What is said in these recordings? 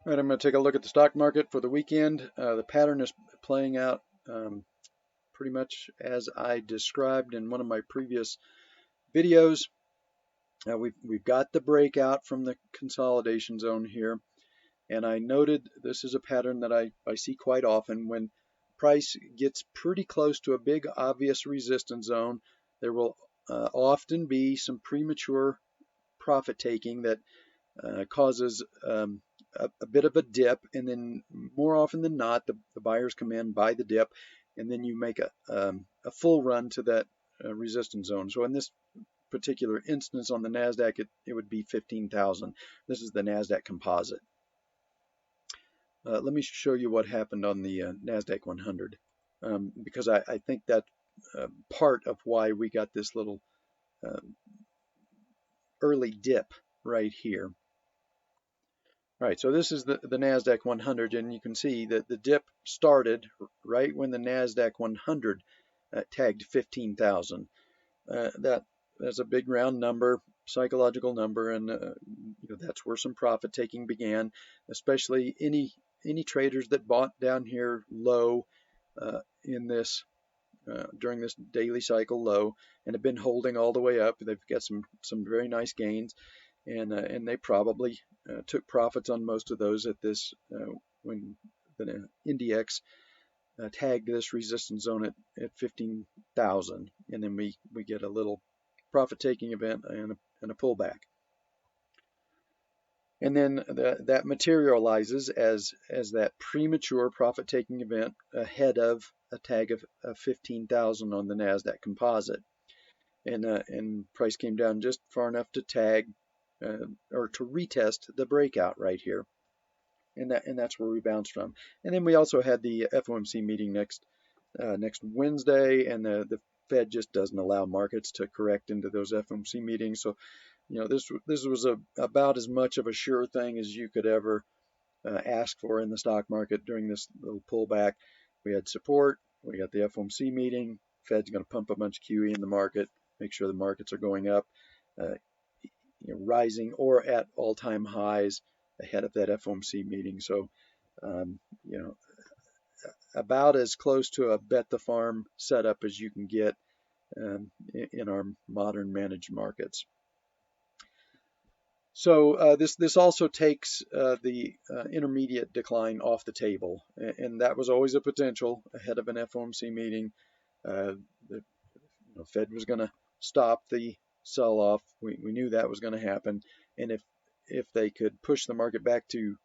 All right, I'm going to take a look at the stock market for the weekend. The pattern is playing out pretty much as I described in one of my previous videos. We've got the breakout from the consolidation zone here, and I noted this is a pattern that I see quite often. When price gets pretty close to a big obvious resistance zone, there will often be some premature profit taking that causes a bit of a dip, and then more often than not, the buyers come in, buy the dip, and then you make a full run to that resistance zone. So in this particular instance on the Nasdaq, it would be 15,000. This is the Nasdaq composite. Let me show you what happened on the Nasdaq 100, because I think that part of why we got this little early dip right here. All right, so this is the Nasdaq 100, and you can see that the dip started right when the Nasdaq 100 tagged 15,000. That's a big round number, psychological number, and that's where some profit taking began. Especially any traders that bought down here low in this during this daily cycle low and have been holding all the way up. They've got some very nice gains. And they probably took profits on most of those at this when the INDX tagged this resistance zone at 15,000, and then we get a little profit taking event and a pullback, and then that materializes as that premature profit taking event ahead of a tag of 15,000 on the Nasdaq composite, and price came down just far enough to tag or to retest the breakout right here, and that's where we bounced from. And then we also had the FOMC meeting next Wednesday, and the Fed just doesn't allow markets to correct into those FOMC meetings. So, this was about as much of a sure thing as you could ever ask for in the stock market during this little pullback. We had support. We got the FOMC meeting. Fed's going to pump a bunch of QE in the market, make sure the markets are going up. Rising or at all-time highs ahead of that FOMC meeting. So, about as close to a bet the farm setup as you can get in our modern managed markets. So this also takes the intermediate decline off the table, and that was always a potential ahead of an FOMC meeting. The Fed was going to stop the sell-off. We knew that was going to happen, and if they could push the market back to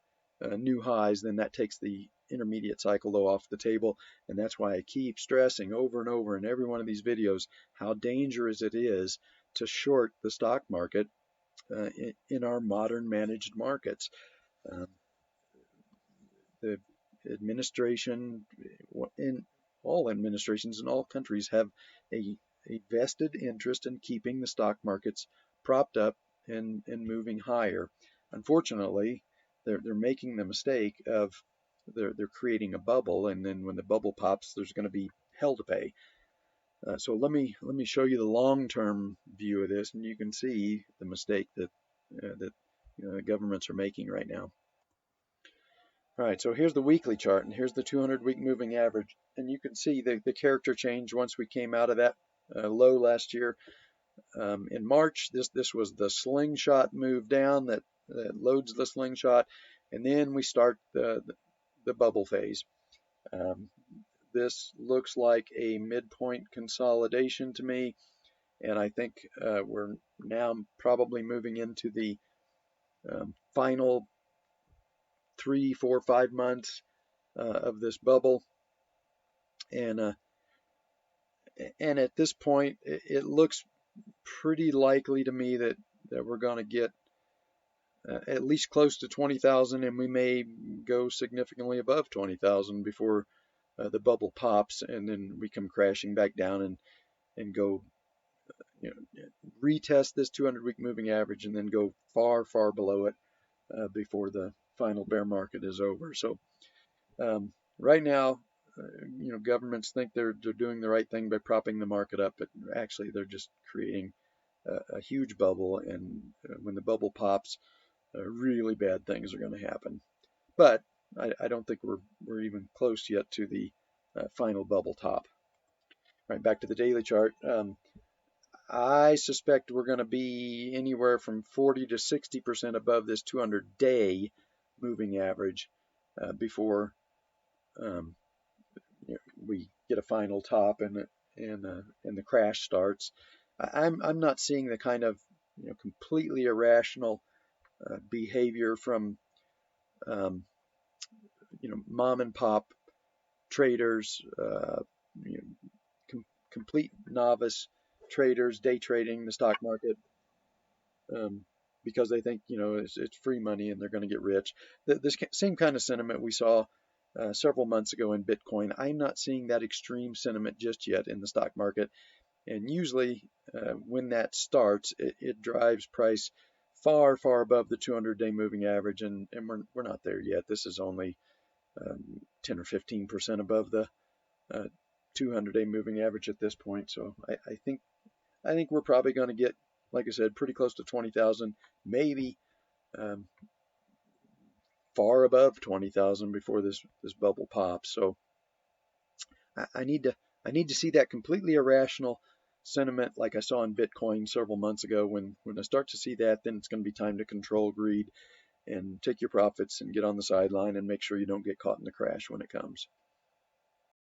new highs, then that takes the intermediate cycle low off the table. And that's why I keep stressing over and over in every one of these videos how dangerous it is to short the stock market in our modern managed markets. The administration, in all administrations in all countries, have a vested interest in keeping the stock markets propped up and moving higher. Unfortunately, they're making the mistake of they're creating a bubble, and then when the bubble pops, there's going to be hell to pay. So let me show you the long-term view of this, and you can see the mistake that governments are making right now. All right, so here's the weekly chart, and here's the 200-week moving average, and you can see the character change once we came out of that low last year in March. This was the slingshot move down that loads the slingshot, and then we start the bubble phase. This looks like a midpoint consolidation to me, and I think we're now probably moving into the final 3, 4, 5 months of this bubble, and at this point it looks pretty likely to me that we're going to get at least close to 20,000, and we may go significantly above 20,000 before the bubble pops, and then we come crashing back down and go retest this 200-week moving average, and then go far below it before the final bear market is over. So right now, governments think they're doing the right thing by propping the market up, but actually they're just creating a huge bubble, and when the bubble pops, really bad things are going to happen. but I don't think we're even close yet to the final bubble top. Right, back to the daily chart. I suspect we're going to be anywhere from 40 to 60% above this 200-day moving average before um, we get a final top and the crash starts. I'm not seeing the kind of completely irrational behavior from mom and pop traders, complete novice traders day trading the stock market because they think it's free money and they're going to get rich. This same kind of sentiment we saw several months ago in Bitcoin. I'm not seeing that extreme sentiment just yet in the stock market. And usually when that starts, it drives price far, far above the 200-day moving average, and we're not there yet. This is only 10 or 15% above the 200-day moving average at this point. So I think we're probably going to get, like I said, pretty close to 20,000, maybe far above 20,000 before this bubble pops. So I need to see that completely irrational sentiment like I saw in Bitcoin several months ago. When I start to see that, then it's going to be time to control greed and take your profits and get on the sideline and make sure you don't get caught in the crash when it comes.